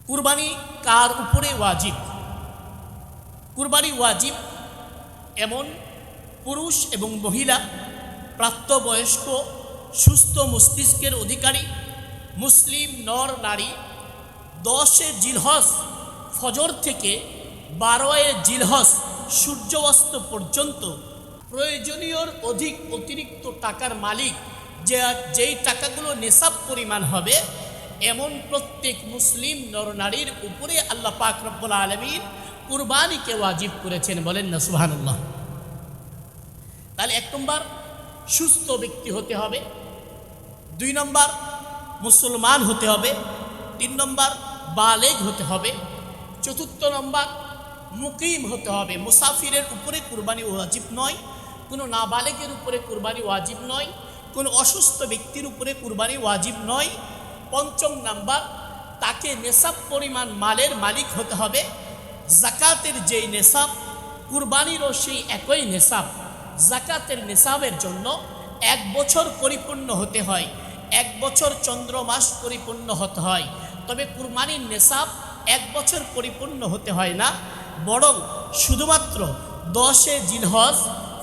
কুরবানি কার উপরে ওয়াজিব? কুরবানি ওয়াজিব এমন পুরুষ এবং মহিলা, প্রাপ্তবয়স্ক, সুস্থ মস্তিষ্কের অধিকারী মুসলিম নর নারী 10 জিলহজ ফজর থেকে 12 জিলহজ সূর্য অস্ত পর্যন্ত প্রয়োজনীয়র অতিরিক্ত টাকার মালিক যেই টাকাগুলো নেশাব পরিমাণ হবে, এমন প্রত্যেক মুসলিম নরনারীর উপরে আল্লাহ পাক রব্বুল আলামিন কুরবানিকে ওয়াজিব করেছেন। বলেন না সুবহানাল্লাহ। তাহলে 1 নম্বর সুস্থ ব্যক্তি হতে হবে, 2 নম্বর মুসলমান হতে হবে, 3 নম্বর বালেগ হতে হবে, 4 নম্বর মুকিম হতে হবে। মুসাফিরের উপরে কুরবানি ওয়াজিব নয়, কোনো নাবালেগের উপরে কুরবানি ওয়াজিব নয়, কোনো অসুস্থ ব্যক্তির উপরে কুরবানি ওয়াজিব নয়। 5 নম্বর তাকে নেশাব পরিমাণ মালের মালিক হতে হবে। জাকাতের যেই নেশাব, কুরবানিরও সেই একই নেশাব। জাকাতের নেশাবের জন্য 1 বছর পরিপূর্ণ হতে হয়, 1 বছর চন্দ্র মাস পরিপূর্ণ হতে হয়। তবে কুরবানির নেশাব 1 বছর পরিপূর্ণ হতে হয় না, বরং শুধুমাত্র 10 জিলহজ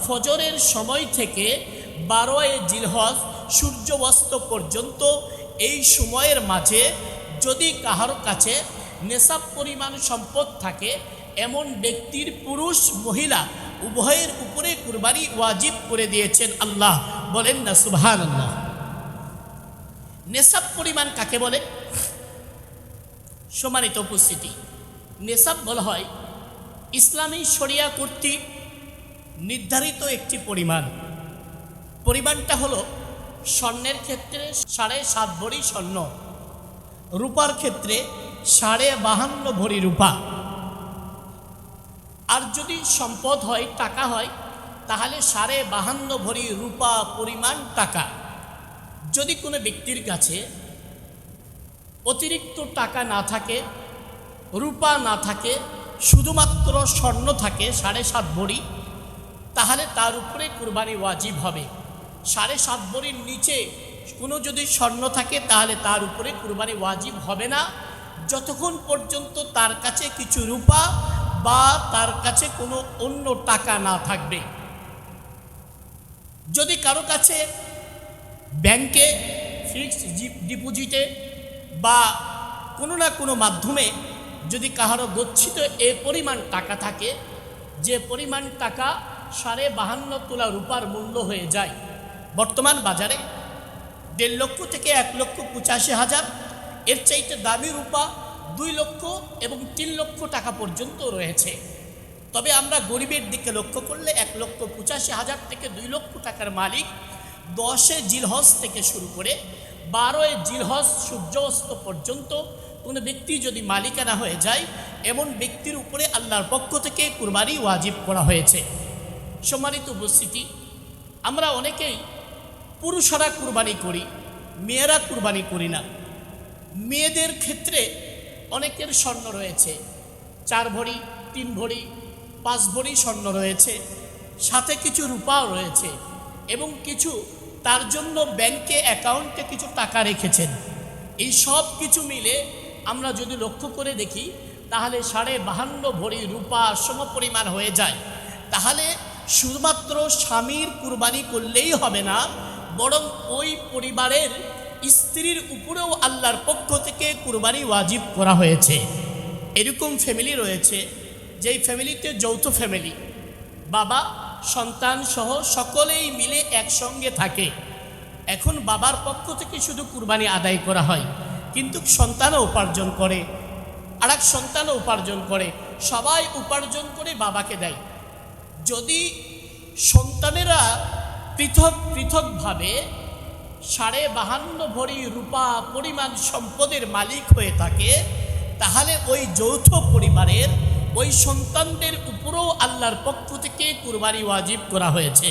ফজরের সময় থেকে 12 জিলহজ সূর্য অস্ত পর্যন্ত এই সময়ের মাঝে যদি কাহার কাছে নেশাব পরিমাণ সম্পদ থাকে, এমন ব্যক্তির পুরুষ মহিলা উভয়ের উপরে কুরবানি ওয়াজিব করে দিয়েছেন আল্লাহ। বলেন না সুবহানাল্লাহ। নেশাব পরিমাণ কাকে বলে? সম্মানিত উপস্থিতি, নেশাব বলা হয় ইসলামী শরিয়া কর্তৃক নির্ধারিত একটি পরিমাণটা হলো স্বর্ণের ক্ষেত্রে 7.5 ভরি স্বর্ণ, রূপার ক্ষেত্রে 52.5 ভরি রূপা। আর যদি সম্পদ হয়, টাকা হয়, তাহলে 52.5 ভরি রূপা পরিমাণ টাকা। যদি কোনো ব্যক্তির কাছে অতিরিক্ত টাকা না থাকে, রূপা না থাকে, শুধুমাত্র স্বর্ণ থাকে 7.5 ভরি, তাহলে তার উপরে কুরবানি ওয়াজিব হবে। 7.5 ভরির নিচে কোনো যদি স্বর্ণ থাকে, তাহলে তার উপরে কুরবানি ওয়াজিব হবে না, যতক্ষণ পর্যন্ত তার কাছে কিছু রূপা বা তার কাছে কোনো অন্য টাকা না থাকবে। যদি কারো কাছে ব্যাংকে ফিক্সড ডিপোজিটে বা কোনো না কোনো মাধ্যমে যদি কাহারও গচ্ছিত এ পরিমাণ টাকা থাকে, যে পরিমাণ টাকা 52.5 তোলা রূপার মূল্য হয়ে যায়, বর্তমান বাজারে 1.5 লক্ষ থেকে 1,85,000, এর চাইতে দামি রূপা 2 লক্ষ এবং 3 লক্ষ টাকা পর্যন্ত রয়েছে। তবে আমরা গরিবের দিকে লক্ষ্য করলে 1,85,000 থেকে 2 লক্ষ টাকার মালিক 10 জিলহজ থেকে শুরু করে 12 জিলহজ সূর্য অস্ত পর্যন্ত কোনো ব্যক্তি যদি মালিকানা হয়ে যায়, এমন ব্যক্তির উপরে আল্লাহর পক্ষ থেকে কুরবানি ওয়াজিব করা হয়েছে। সম্মানিত উপস্থিতি, আমরা অনেকেই পুরুষরা কুরবানি করি, মেয়েরা কুরবানি করি না। মেয়েদের ক্ষেত্রে অনেকের স্বর্ণ রয়েছে, 4 ভরি, 3 ভরি, 5 ভরি স্বর্ণ রয়েছে, সাথে কিছু রূপাও রয়েছে এবং কিছু তার জন্য ব্যাংকে অ্যাকাউন্টে কিছু টাকা রেখেছেন। এই সব কিছু মিলে আমরা যদি লক্ষ্য করে দেখি, তাহলে 52.5 ভরি রূপা সমপরিমাণ হয়ে যায়। তাহলে শুধুমাত্র স্বামীর কুরবানি করলেই হবে না, বরং ওই পরিবারের স্ত্রীর উপরেও আল্লাহর পক্ষ থেকে কুরবানি ওয়াজিব করা হয়েছে। এরকম ফ্যামিলি রয়েছে, যেই ফ্যামিলিতে যৌথ ফ্যামিলি, বাবা সন্তান সহ সকলেই মিলে একসঙ্গে থাকে। এখন বাবার পক্ষ থেকে শুধু কুরবানি আদায় করা হয়, কিন্তু সন্তানও উপার্জন করে, আরেক সন্তানও উপার্জন করে, সবাই উপার্জন করে বাবাকে দেয়। যদি সন্তানেরা পৃথকভাবে 52.5 ভরি রূপা পরিমাণ সম্পদের মালিক হয়ে থাকে, তাহলে ওই যৌথ পরিবারের ওই সন্তানদের উপরেও আল্লাহর পক্ষ থেকে কুরবানি ওয়াজিব করা হয়েছে।